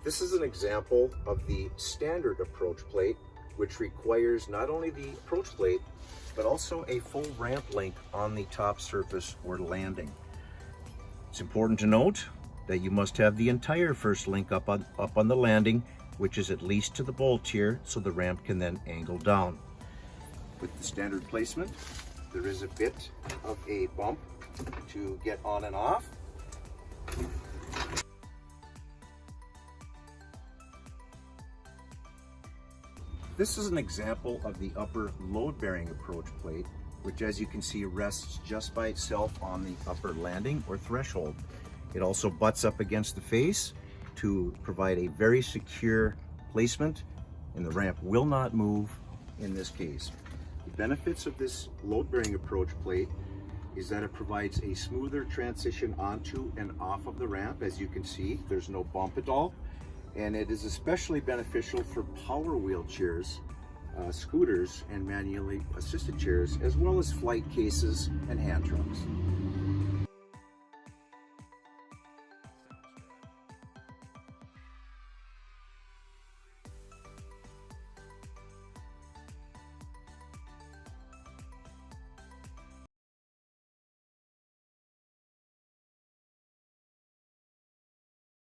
This is an example of the standard approach plate, which requires not only the approach plate, but also a full ramp link on the top surface or landing. It's important to note that you must have the entire first link up on the landing, which is at least to the bolt here, so the ramp can then angle down. With the standard placement, there is a bit of a bump to get on and off. This is an example of the upper load-bearing approach plate, which, as you can see, rests just by itself on the upper landing or threshold. It also butts up against the face to provide a very secure placement, and the ramp will not move in this case. The benefits of this load-bearing approach plate is that it provides a smoother transition onto and off of the ramp. As you can see, there's no bump at all. And it is especially beneficial for power wheelchairs, scooters, and manually assisted chairs, as well as flight cases and hand trucks.